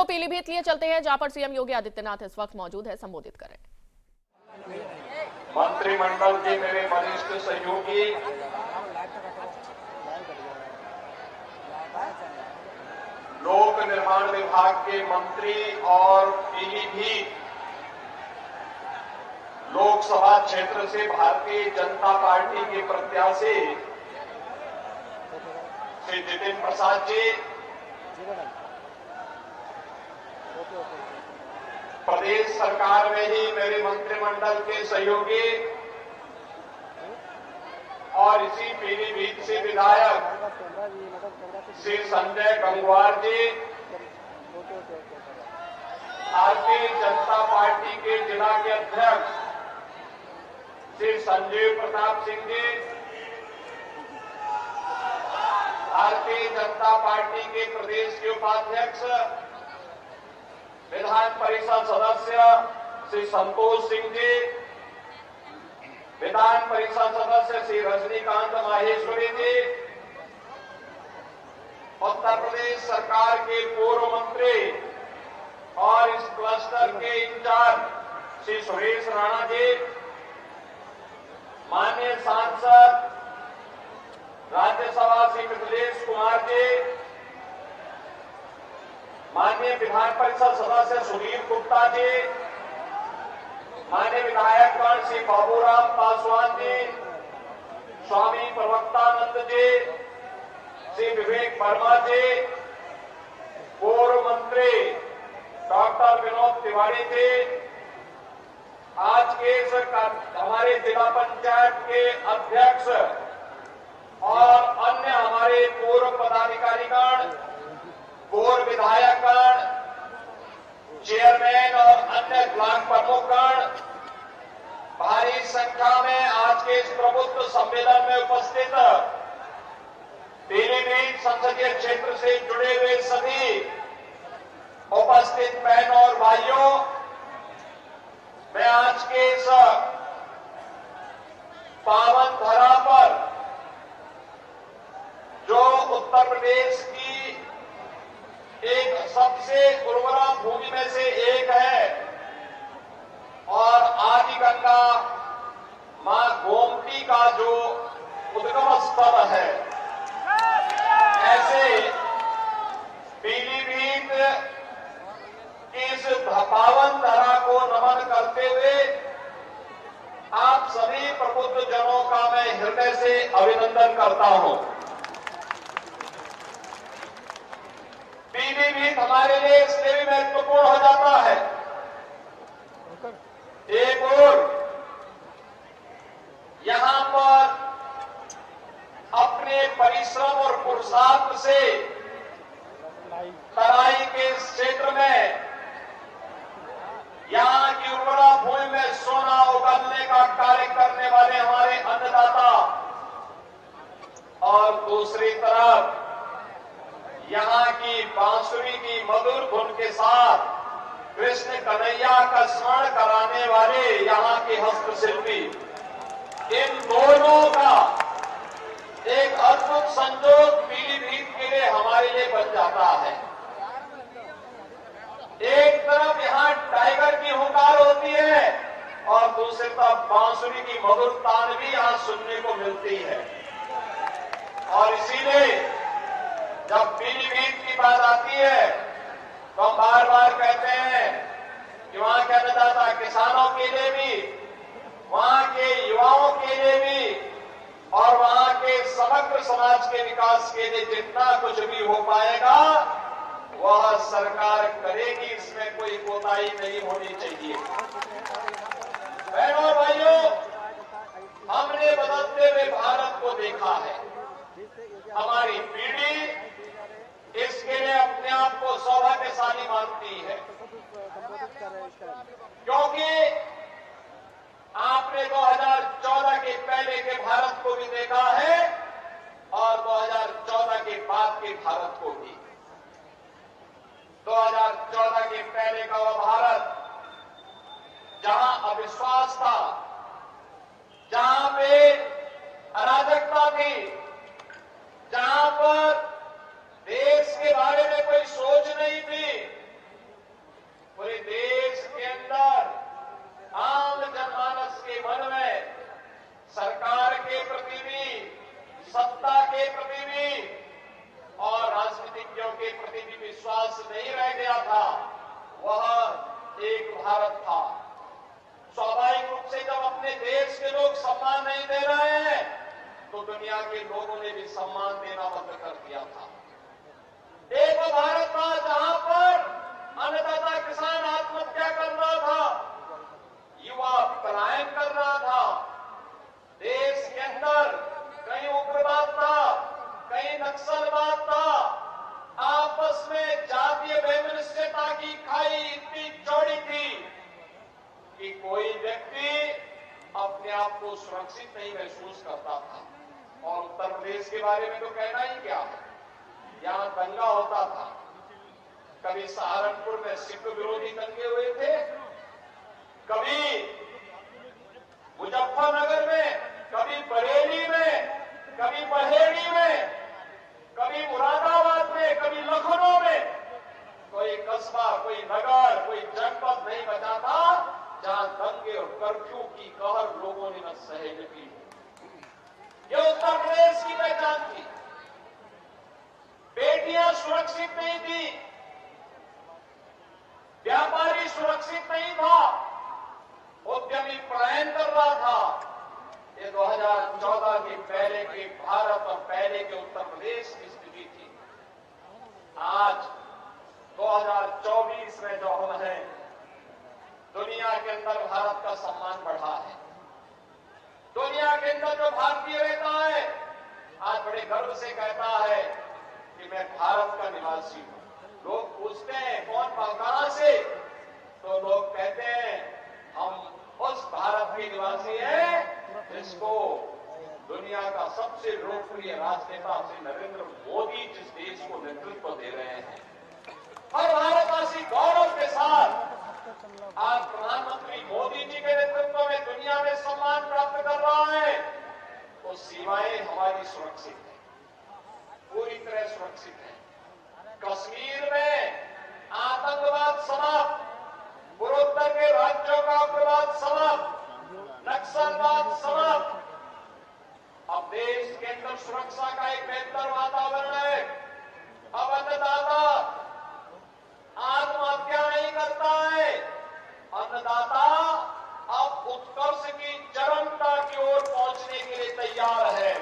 पीलीभीत लिए चलते हैं, जहां पर सीएम योगी आदित्यनाथ इस वक्त मौजूद है, संबोधित करें। मंत्रिमंडल के मेरे वरिष्ठ सहयोगी, लोक निर्माण विभाग के मंत्री और पीलीभीत लोकसभा क्षेत्र से भारतीय जनता पार्टी के प्रत्याशी श्री जितिन प्रसाद जी, प्रदेश सरकार में ही मेरे मंत्रिमंडल के सहयोगी और इसी पीलीभीत से विधायक श्री संजय गंगवार जी, भारतीय जनता पार्टी के जिला के अध्यक्ष श्री संजीव प्रताप सिंह जी, भारतीय जनता पार्टी के प्रदेश के उपाध्यक्ष विधान परिषद सदस्य श्री संतोष सिंह जी, विधान परिषद सदस्य श्री रजनीकांत माहेश्वरी जी, उत्तर प्रदेश सरकार के पूर्व मंत्री और इस क्लस्टर के इंचार्ज श्री सुरेश राणा जी, माननीय सांसद राज्यसभा श्री मिथिलेश कुमार जी, माननीय विधान परिषद सदस्य सुधीर गुप्ता जी, माननीय विधायकगण श्री बाबूराम पासवान जी, स्वामी प्रवक्तानंद जी, श्री विवेक वर्मा जी, पूर्व मंत्री डॉक्टर विनोद तिवारी जी, आज के हमारे जिला पंचायत के अध्यक्ष और अन्य हमारे पूर्व पदाधिकारीगण, पूर्व विधायकगण, चेयरमैन और अन्य ब्लॉक प्रमुखगण, भारी संख्या में आज के इस प्रबुद्ध सम्मेलन में उपस्थित पीलीभीत संसदीय क्षेत्र से जुड़े हुए सभी उपस्थित बहनों और भाइयों, मैं आज के इस पावन धरा पर जो उत्तर प्रदेश की एक सबसे उर्वरा भूमि में से एक है और आदि गंगा मां गोमती का जो उद्गम स्थल है, ऐसे पीलीभीत इस पावन धरा को नमन करते हुए आप सभी प्रबुद्ध जनों का मैं हृदय से अभिनंदन करता हूं। पीलीभीत हमारे लिए इसलिए भी महत्वपूर्ण हो जाता है, एक और यहां पर अपने परिश्रम और पुरुषार्थ से तराई के इस क्षेत्र में यहां की उर्वरा भूमि में सोना उगलने का कार्य करने वाले हमारे अन्नदाता, और दूसरी तरफ यहां की बांसुरी की मधुर धुन के साथ कृष्ण कन्हैया का स्मरण कराने वाले यहां के हस्तशिल्पी, इन दोनों का एक अद्भुत संयोग पीलीभीत के लिए हमारे लिए बन जाता है। एक तरफ यहां टाइगर की हुंकार होती है और दूसरी तरफ बांसुरी की मधुर तान भी यहां सुनने को मिलती है, और इसीलिए जब पीलीभीत की बात आती है तो हम बार बार कहते हैं कि वहां के अन्नदाता किसानों के लिए भी, वहां के युवाओं के लिए भी और वहां के समग्र समाज के विकास के लिए जितना कुछ भी हो पाएगा वह सरकार करेगी, इसमें कोई कोताही नहीं होनी चाहिए। बहनों और भाइयों, हमने बदलते हुए भारत को देखा है, हमारी पीढ़ी इसके लिए अपने आप को सौभाग्यशाली मानती है, क्योंकि आपने 2014 के पहले के भारत को भी देखा है और 2014 के बाद के भारत को भी। 2014 के पहले का वह भारत जहां अविश्वास था, जहां पे अराजकता थी, जहां पर देश के बारे में कोई सोच नहीं थी, किया था वह एक भारत था। स्वाभाविक रूप से जब अपने देश के लोग सम्मान नहीं दे रहे हैं तो दुनिया के लोगों ने भी सम्मान देना बंद कर दिया था। एक भारत था जहां पर अन्नदाता किसान आत्महत्या कर रहा था, युवा पलायन कर रहा था, देश के अंदर कहीं उग्रवाद था, कहीं नक्सलवाद था, आपस में जातीय वैमनस्यता की खाई इतनी चौड़ी थी कि कोई व्यक्ति अपने आप को सुरक्षित नहीं महसूस करता था। और उत्तर प्रदेश के बारे में तो कहना ही क्या है, यहां दंगा होता था। कभी सहारनपुर में सिख विरोधी दंगे हुए थे, कभी मुजफ्फरनगर में, कभी बरेली में, कभी बहेड़ी में, कभी मुरादाबाद में, कभी लखनऊ में। कोई कस्बा, कोई नगर, कोई जनपद नहीं बचा था जहां दंगे और कर्फ्यू की कहर लोगों ने न सहे न की। यह उत्तर प्रदेश की पहचान थी। बेटियां सुरक्षित नहीं थी, व्यापारी सुरक्षित नहीं था, उद्यमी पलायन कर रहा था। ये 2014 के पहले के भारत और पहले के उत्तर प्रदेश की स्थिति थी। आज 2024 में जो हम हैं, दुनिया के अंदर भारत का सम्मान बढ़ा है। दुनिया के अंदर जो भारतीय रहता है आज बड़े गर्व से कहता है कि मैं भारत का निवासी हूं। लोग पूछते हैं कौन कहां से, तो लोग कहते हैं हम उस भारत के निवासी हैं जिसको दुनिया का सबसे लोकप्रिय राजनेता श्री नरेंद्र मोदी जिस देश को नेतृत्व दे रहे हैं। और भारतवासी गौरव के साथ आज प्रधानमंत्री मोदी जी के नेतृत्व में दुनिया में सम्मान प्राप्त कर रहा है। तो सीमाएं हमारी सुरक्षित है, पूरी तरह सुरक्षित है। कश्मीर में आतंकवाद समाप्त, पूर्वोत्तर के राज्यों का उग्रवाद समाप्त, नक्सलवाद समाप्त। अब देश के अंदर सुरक्षा का एक बेहतर वातावरण है। अब अन्नदाता आत्महत्या नहीं करता है, अन्नदाता अब उत्कर्ष की चरमता की ओर पहुंचने के लिए तैयार है।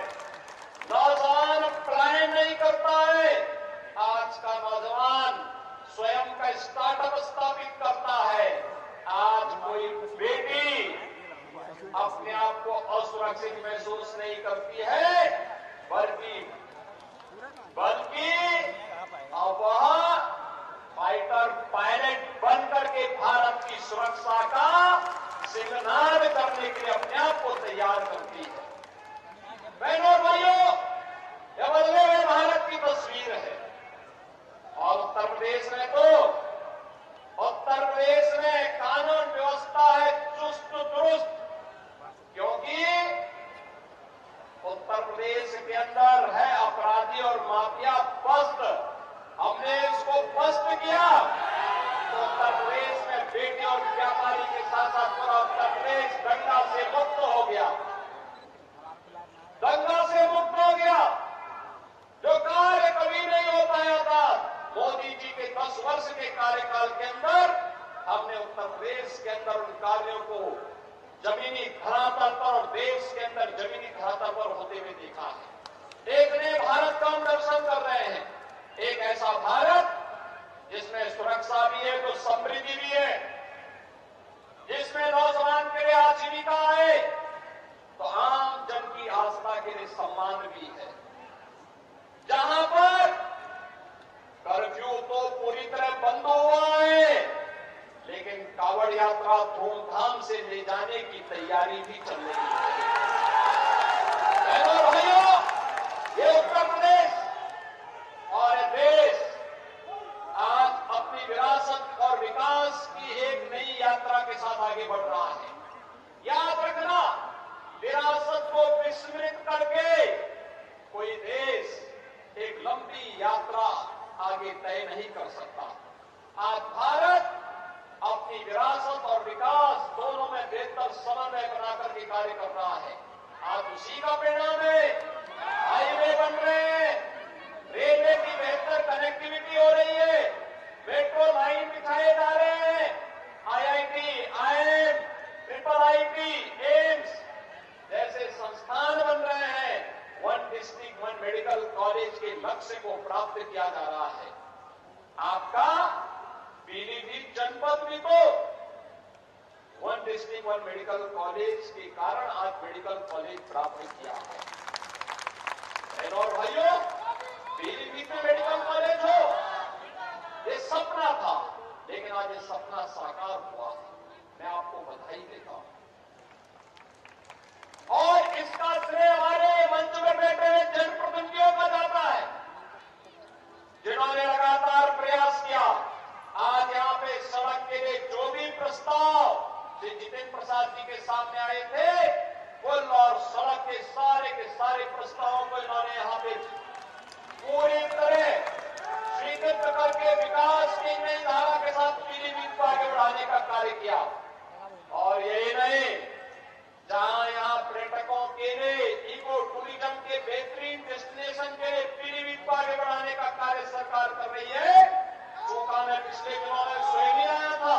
नौजवान पलायन नहीं करता है, आज का नौजवान स्वयं का स्टार्टअप स्थापित करता है। आज कोई बेटी अपने आप को असुरक्षित महसूस नहीं करती है, बल्कि अब वह फाइटर पायलट बनकर के भारत की सुरक्षा का सिंहनाद करने के लिए अपने आप को तैयार करती है। बहनों और भाइयों, यह बदले हुए भारत की तस्वीर है। और उत्तर प्रदेश में कानून व्यवस्था है चुस्त दुरुस्त, क्योंकि उत्तर प्रदेश के अंदर है अपराधी और माफिया पस्त। हमने इसको पस्त किया तो उत्तर प्रदेश में बेटी और व्यापारी के साथ साथ पूरा उत्तर प्रदेश दंगा से मुक्त हो गया, दंगा से मुक्त हो गया। जो कार्य कभी नहीं हो पाया था, मोदी जी के 10 वर्ष के कार्यकाल के अंदर हमने उत्तर प्रदेश के अंदर उन कार्यों को जमीनी धरातल पर और देश के अंदर जमीनी धरातल पर होते हुए देखा है। एक नए भारत का हम दर्शन कर रहे हैं, एक ऐसा भारत जिसमें सुरक्षा भी है तो समृद्धि भी है, जिसमें नौजवान के लिए आजीविका है तो आम जन की आस्था के लिए सम्मान भी है, जहां पर कर्फ्यू तो पूरी तरह बंद हुआ है, लेकिन कावड़ यात्रा धूमधाम से ले जाने की तैयारी भी चल रही है। बहनों और भाइयों, ये उत्तर प्रदेश और ये देश आज अपनी विरासत और विकास की एक नई यात्रा के साथ आगे बढ़ रहा है। याद रखना, विरासत को विस्मृत करके कोई देश एक लंबी यात्रा आगे तय नहीं कर सकता। आज भारत अपनी विरासत और विकास दोनों में बेहतर समन्वय बनाकर के कार्य कर रहा है। आज उसी का परिणाम है, हाईवे बन रहे हैं, रेलवे की बेहतर कनेक्टिविटी हो रही है, मेट्रो लाइन मुख्यमंत्री को one district one medical college के कारण आज मेडिकल कॉलेज प्राप्त किया है। बहनों और भाइयों, पीलीभीत में मेडिकल कॉलेज हो, ये सपना था, लेकिन आज ये सपना साकार हुआ है। मैं आपको बधाई देता हूं और इसका श्रेय हमारे मंच में बैठे हुए जनप्रतिनिधियों का जाता है, जिन्होंने लगातार प्रयास किया। आज यहां पे सड़क के लिए जो भी प्रस्ताव श्री जितेंद्र प्रसाद जी के सामने आए थे, पुल और सड़क के सारे प्रस्तावों को इन्होंने यहां पे पूरी तरह स्वीकृत करके विकास की नई धारा के साथ पीलीभीत को आगे बढ़ाने का कार्य किया। और यही नहीं, जहां यहां पर्यटकों के लिए इको टूरिज्म के बेहतरीन डेस्टिनेशन के लिए पीलीभीत को आगे बढ़ाने का कार्य सरकार कर रही है। चूंकि मैं पिछले दिनों में स्वयं ही आया था,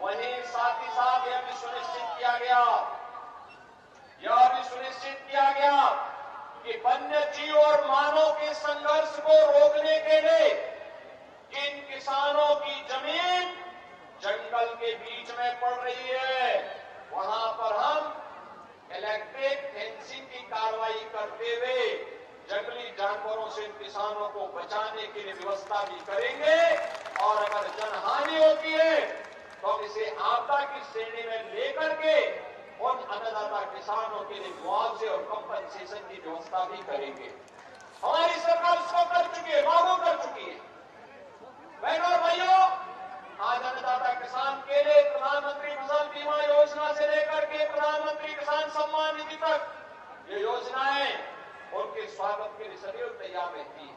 वहीं साथ ही साथ यह भी सुनिश्चित किया गया कि वन्य जीव और मानव के संघर्ष को रोकने के लिए जिन किसानों की जमीन जंगल के बीच में पड़ रही है, वहां पर हम इलेक्ट्रिक फेंसिंग की कार्रवाई करते हुए जंगली जानवरों से किसानों को बचाने के लिए व्यवस्था भी करेंगे। और अगर जनहानि होती है तो इसे आपदा की श्रेणी में लेकर के उन अन्नदाता किसानों के लिए मुआवजे और कंपनसेशन की व्यवस्था भी करेंगे। हमारी सरकार उसको कर चुकी है, लागू कर चुकी है। बहनों और भाइयों, आज अन्नदाता किसान के लिए प्रधानमंत्री फसल बीमा योजना से लेकर के प्रधानमंत्री किसान सम्मान निधि तक ये योजनाएं उनके स्वागत के लिए सदैव तैयार रहती है।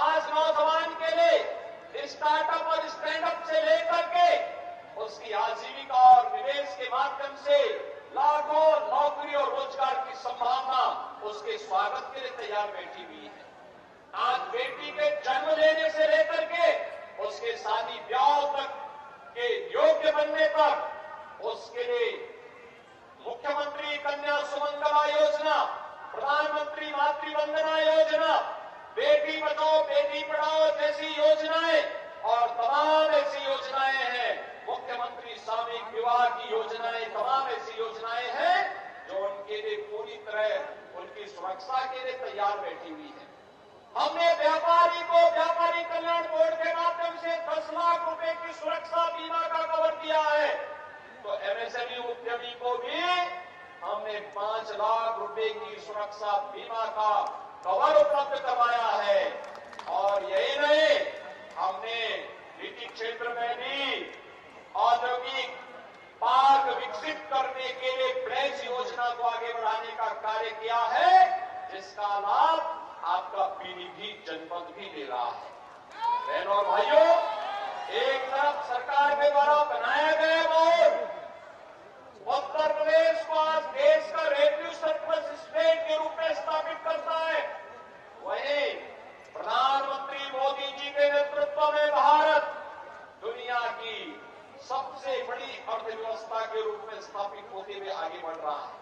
आज नौजवान के लिए स्टार्टअप और स्टैंडअप से लेकर के उसकी आजीविका और निवेश के माध्यम से लाखों नौकरी और रोजगार की संभावना उसके स्वागत के लिए तैयार बैठी हुई है। आज बेटी के जन्म लेने से लेकर के उसके शादी ब्याह तक के योग्य बनने तक उसके लिए मुख्यमंत्री कन्या सुमंगला योजना, प्रधानमंत्री मातृ वंदना योजना, बेटी बचाओ बेटी पढ़ाओ जैसी योजनाएं और तमाम ऐसी योजनाएं हैं, मुख्यमंत्री सामूहिक विवाह की योजनाएं, तमाम ऐसी योजनाएं हैं जो उनके लिए पूरी तरह उनकी सुरक्षा के लिए तैयार बैठी हुई है। हमने व्यापारी कल्याण बोर्ड के माध्यम से 10 लाख रुपए की सुरक्षा बीमा का कवर दिया है, तो एमएसएमई उद्यमी को भी हमने 5 लाख रुपए की सुरक्षा बीमा का कवर उपलब्ध करवाया है। और यही नहीं, हमने निजी क्षेत्र में भी औद्योगिक पार्क विकसित करने के लिए प्रेस योजना को आगे बढ़ाने का कार्य किया है, जिसका लाभ आपका पीलीभीत जनपद भी ले रहा है। बहनों और भाइयों, एक तरफ सरकार के द्वारा बनाया गया बोर्ड उत्तर प्रदेश को आज देश का रेवेन्यू सरप्लस स्टेट के रूप में स्थापित करता है, वहीं प्रधानमंत्री मोदी जी के नेतृत्व में भारत दुनिया की सबसे बड़ी अर्थव्यवस्था के रूप में स्थापित होते हुए आगे बढ़ रहा है।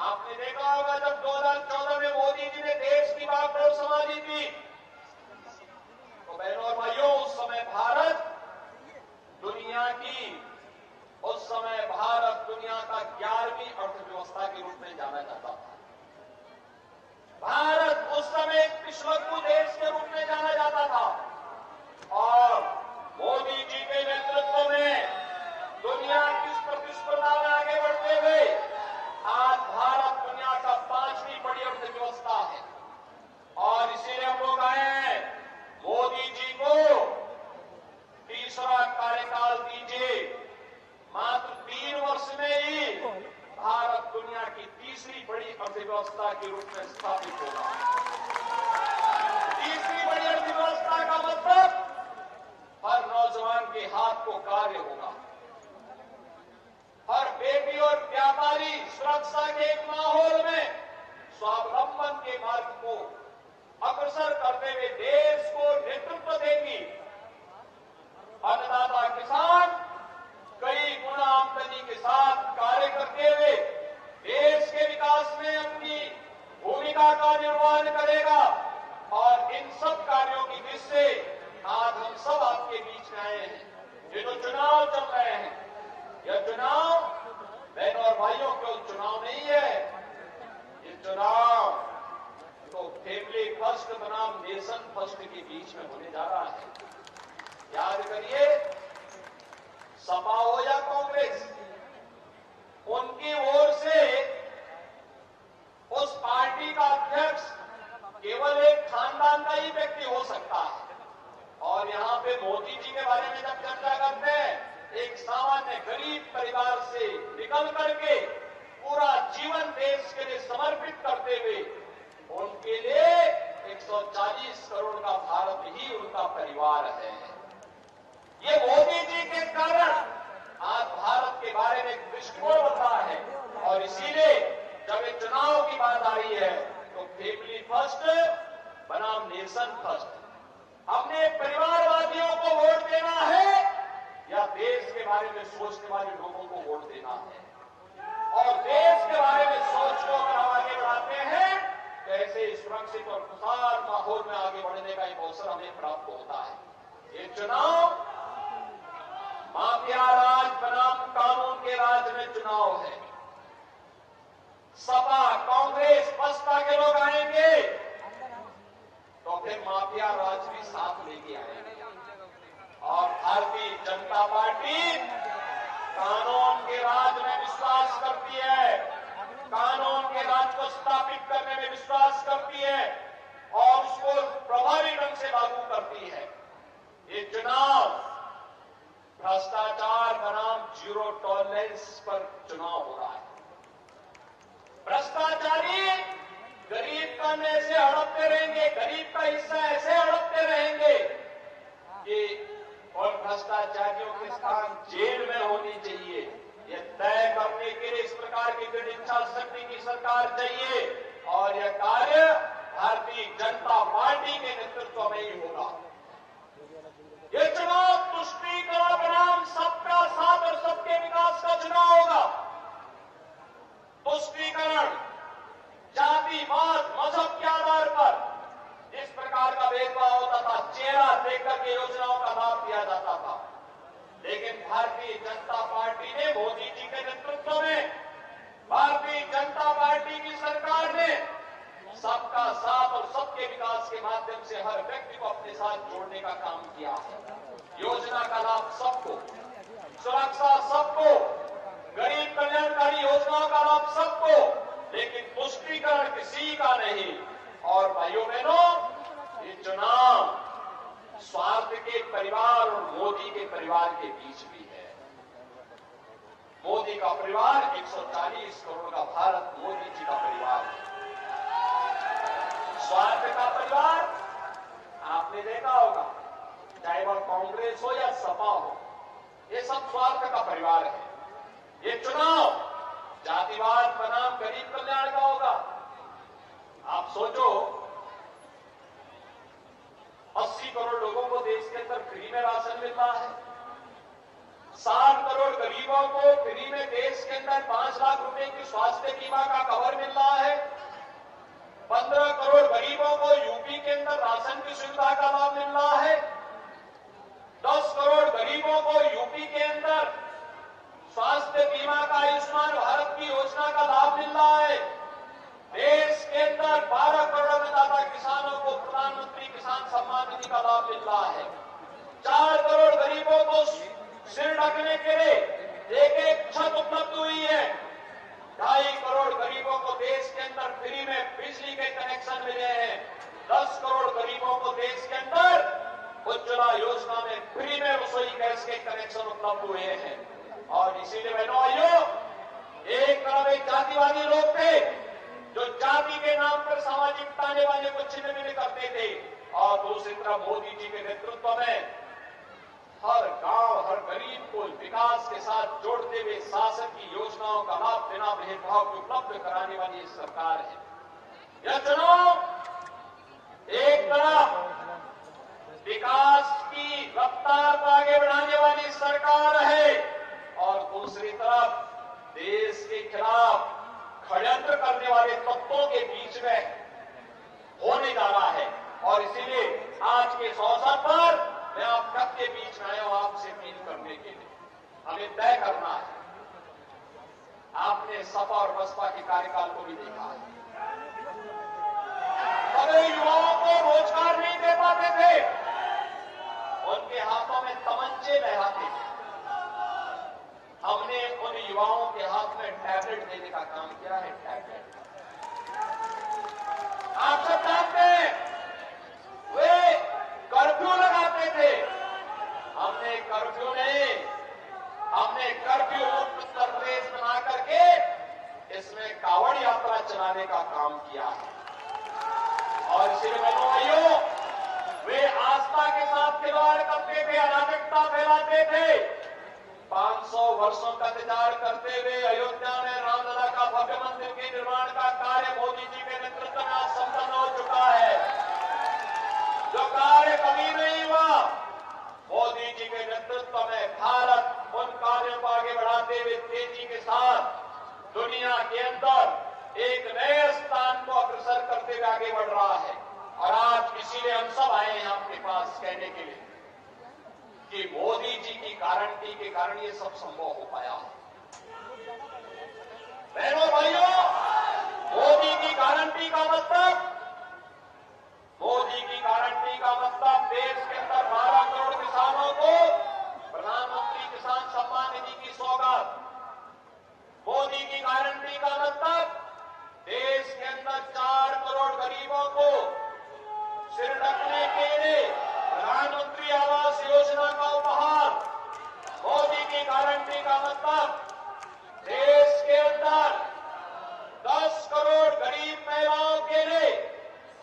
आपने देखा होगा जब 2014 में मोदी जी ने देश की बागडोर संभाली थी, तो बहनों और भाइयों, उस समय भारत दुनिया का 11वीं अर्थव्यवस्था के रूप में जाना जाता था। भारत उस समय एक पिछड़कू देश के रूप में जाना जाता था और मोदी जी के नेतृत्व में दुनिया की इस प्रतिस्पर्धा में आगे बढ़ते हुए आज भारत दुनिया का 5वीं बड़ी अर्थव्यवस्था है। और इसीलिए हम लोग आए हैं, मोदी जी को तीसरा कार्यकाल दीजिए, मात्र 3 वर्ष में ही भारत दुनिया की तीसरी बड़ी अर्थव्यवस्था के रूप में स्थापित होगा। तीसरी बड़ी अर्थव्यवस्था का मतलब हर नौजवान के हाथ को कार्य होगा, हर बेटी और व्यापारी सुरक्षा के एक माहौल में स्वावलंबन के मार्ग को अग्रसर करते हुए देश को नेतृत्व देगी। अन्नदाता किसान कई गुना आमदनी के साथ कार्य करते हुए देश के विकास में अपनी भूमिका का निर्वहन करेगा। और इन सब कार्यों की दृष्टि से आज हम सब आपके बीच में आए हैं। ये जो चुनाव चल रहे हैं, यह चुनाव बहनों और भाइयों केवल चुनाव नहीं है। ये चुनाव तो फैमिली फर्स्ट बनाम नेशन फर्स्ट के बीच में होने जा रहा है। याद करिए, सपा हो या कांग्रेस, उनकी ओर से उस पार्टी का अध्यक्ष केवल एक खानदान का ही व्यक्ति हो सकता है। और यहां पे मोदी जी के बारे में जब चर्चा करते हैं, एक सामान्य गरीब परिवार से निकल करके पूरा जीवन देश के लिए समर्पित करते हुए उनके लिए 140 करोड़ का भारत ही उनका परिवार है। ये मोदी जी के कारण आज भारत के बारे में एक दृष्टिकोण बन रहा है। और इसीलिए जब ये चुनाव की बात आ रही है तो फैमिली फर्स्ट बनाम नेशन फर्स्ट, हमने परिवारवादियों को वोट देना है या देश के बारे में सोचने वाले लोगों को वोट देना है। और देश के बारे में सोच को अगर हम आगे बढ़ाते हैं तो ऐसे सुरक्षित और खुशहाल माहौल में आगे बढ़ने का एक अवसर हमें प्राप्त होता है। ये चुनाव माफिया राज बनाम कानून के राज में चुनाव है। सपा, कांग्रेस, बसपा के लोग आएंगे तो फिर माफिया राज भी साथ लेके आएंगे। और भारतीय जनता पार्टी कानून के राज में विश्वास करती है, कानून के राज को स्थापित करने में विश्वास करती है और उसको प्रभावी ढंग से लागू करती है। ये चुनाव भ्रष्टाचार बनाम जीरो टॉलरेंस पर चुनाव हो रहा है। भ्रष्टाचारी गरीब का ऐसे हड़पते रहेंगे, गरीब का हिस्सा ऐसे हड़पते रहेंगे कि, और भ्रष्टाचारियों के स्थान जेल में होनी चाहिए, यह तय करने के लिए इस प्रकार की दृढ़ इच्छा शक्ति की सरकार चाहिए। और यह कार्य भारतीय जनता पार्टी के नेतृत्व में ही होगा। यह चुनाव तुष्टीकरण बनाम सबका साथ और सबके विकास का चुनाव होगा। तुष्टीकरण जातिवाद, मजहब के आधार पर जिस प्रकार का भेदभाव होता था, चेहरा देखकर के योजनाओं का लाभ दिया जाता था, लेकिन भारतीय जनता पार्टी ने, मोदी जी के नेतृत्व में भारतीय जनता पार्टी की सरकार ने सबका साथ और सबके विकास के माध्यम से हर व्यक्ति को अपने साथ जोड़ने का काम किया है। योजना का लाभ सबको, सुरक्षा सबको, गरीब कल्याणकारी योजनाओं का लाभ सबको, लेकिन तुष्टीकरण किसी का नहीं। और भाइयों बहनों, ये चुनाव स्वार्थ के परिवार और मोदी के परिवार के बीच भी है। मोदी का परिवार 140 करोड़ का भारत मोदी जी का परिवार है। स्वार्थ का परिवार आपने देखा होगा, चाहे वह कांग्रेस हो या सपा हो, ये सब स्वार्थ का परिवार है। ये चुनाव जातिवाद बनाम गरीब कल्याण का होगा। आप सोचो, 80 करोड़ लोगों को देश के अंदर फ्री में राशन मिल रहा है, 60 करोड़ गरीबों को फ्री में देश के अंदर 5 लाख रुपए की स्वास्थ्य बीमा का कवर मिल रहा है, 15 करोड़ गरीबों को यूपी के अंदर राशन की सुविधा का लाभ मिल रहा है, 10 करोड़ गरीबों को यूपी के अंदर स्वास्थ्य बीमा का आयुष्मान भारत की योजना का लाभ मिल रहा है। देश के अंदर 12 करोड़ अन्नदाता किसानों को प्रधानमंत्री किसान सम्मान निधि का लाभ मिल रहा है। 4 करोड़ गरीबों को सिर ढकने के लिए एक छत उपलब्ध हुई है। 2.5 करोड़ गरीबों को देश के अंदर फ्री में बिजली के कनेक्शन मिले हैं। 10 करोड़ गरीबों को देश के अंदर उज्ज्वला योजना में फ्री में रसोई गैस के कनेक्शन उपलब्ध हुए हैं। और इसीलिए बहनों भाइयों, एक तरफ एक जातिवादी लोग थे जो जाति के नाम पर सामाजिक ताने बाने को छिन्न भिन्न करते थे, और दूसरी तरफ मोदी जी के नेतृत्व में हर गांव, हर गरीब को विकास के साथ जोड़ते हुए शासन की योजनाओं का लाभ बिना भेदभाव के उपलब्ध कराने वाली सरकार है। यह चुनाव एक तरफ विकास की रफ्तार को आगे बढ़ाने वाली सरकार है और दूसरी तरफ देश के खिलाफ षड्यंत्र करने वाले तत्वों के बीच में होने जा रहा है। और इसीलिए आज के इस अवसर पर मैं आप आपके बीच में आया हूं आपसे अपील करने के लिए। हमें तय करना है। आपने सपा और बसपा के कार्यकाल को भी देखा है। कभी युवाओं को रोजगार नहीं दे पाते थे, उनके हाथों में तमंचे लहराते थे। हमने उन युवाओं के हाथ में टैबलेट देने का काम किया है। टैबलेट आप सब जानते हैं, वे कर्फ्यू लगाते थे। हमने कर्फ्यू मुक्त उत्तर प्रदेश बना करके इसमें कावड़ यात्रा चलाने का काम किया है। और इसलिए बहनों भाइयों, वे आस्था के साथ खिलवाड़ करते थे, अराजकता फैलाते थे। 500 वर्षों का इंतजार करते हुए अयोध्या में रामलला का भव्य मंदिर के निर्माण का कार्य मोदी जी के नेतृत्व में आज संपन्न हो चुका है। जो कार्य कभी नहीं हुआ, मोदी जी के नेतृत्व में भारत उन कार्यों को आगे बढ़ाते हुए तेजी के साथ दुनिया के अंदर एक नए स्थान को अग्रसर करते हुए आगे बढ़ रहा है। और आज इसीलिए हम सब आए हैं आपके पास कहने के लिए कि मोदी जी की गारंटी के कारण ये सब संभव हो पाया है। बहनों भाइयों, मोदी की गारंटी का मतलब देश के अंदर 12 करोड़ किसानों को प्रधानमंत्री किसान सम्मान निधि की सौगात। मोदी की गारंटी का मतलब देश के अंदर 4 करोड़ गरीबों को सिर ढकने के लिए प्रधानमंत्री आवास योजना का उपहार। मोदी की गारंटी का मतलब देश के अंदर 10 करोड़ गरीब महिलाओं के लिए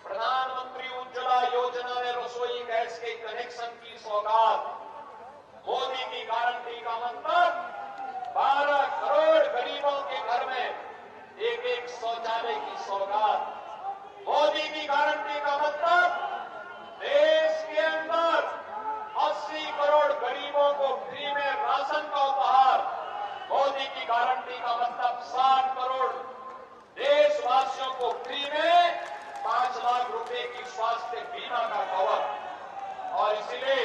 प्रधानमंत्री उज्ज्वला योजना में रसोई गैस के कनेक्शन की सौगात। मोदी की गारंटी का मतलब 12 करोड़ गरीबों के घर में एक शौचालय की सौगात। मोदी की गारंटी का मतलब देश के अंदर 80 करोड़ गरीबों को फ्री में राशन का उपहार। मोदी की गारंटी का मतलब 60 करोड़ देशवासियों को फ्री में 5 लाख रुपए की स्वास्थ्य बीमा का कवर। और इसलिए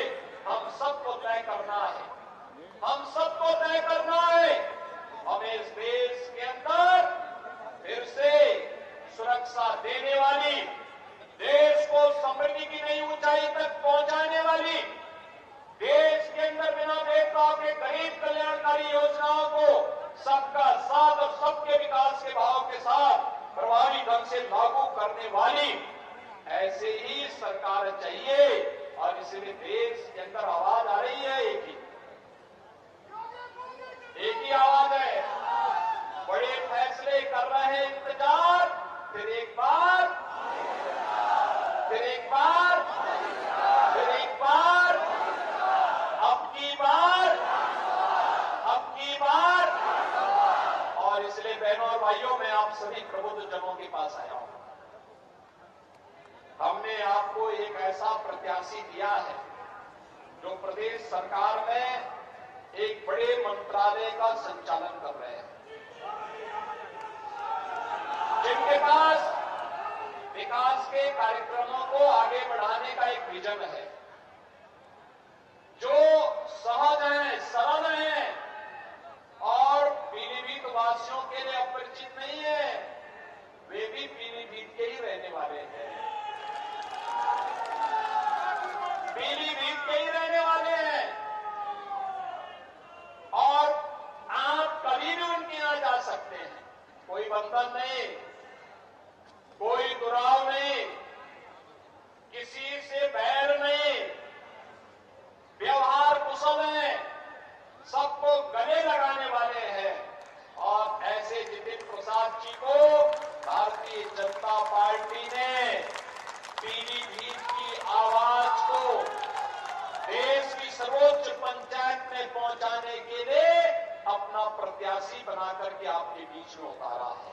हम सबको तय करना है, हमें इस देश के अंदर फिर से सुरक्षा देने वाली, देश को समृद्धि की नई ऊंचाई तक पहुंचाने वाली, देश के अंदर बिना भेदभाव के गरीब कल्याणकारी योजनाओं को सबका साथ और सबके विकास के भाव के साथ प्रभावी ढंग से लागू करने वाली ऐसे ही सरकार चाहिए। और इसलिए देश के अंदर आवाज आ रही है, एक ही आवाज है। बड़े फैसले कर रहे हैं इंतजार, फिर एक बार, अब की बार। और इसलिए बहनों और भाइयों, मैं आप सभी प्रबुद्ध जनों के पास आया हूं। हमने आपको एक ऐसा प्रत्याशी दिया है जो प्रदेश सरकार में एक बड़े मंत्रालय का संचालन कर रहे हैं, जिनके पास विकास के कार्यक्रमों को आगे बढ़ाने का एक विजन है, जो सहज है, सरल है और पीलीभीत वासियों के लिए अपरिचित नहीं है। वे भी पीलीभीत के ही रहने वाले हैं, और आप कभी भी उनके यहां जा सकते हैं। कोई बंधन नहीं, कोई दुराव नहीं, किसी से बैर नहीं, व्यवहार कुशल है, सबको गले लगाने वाले हैं। और ऐसे जितिन प्रसाद जी को भारतीय जनता पार्टी ने पीलीभीत की आवाज को देश की सर्वोच्च पंचायत में पहुंचाने के लिए अपना प्रत्याशी बनाकर के आपके बीच में उतारा है।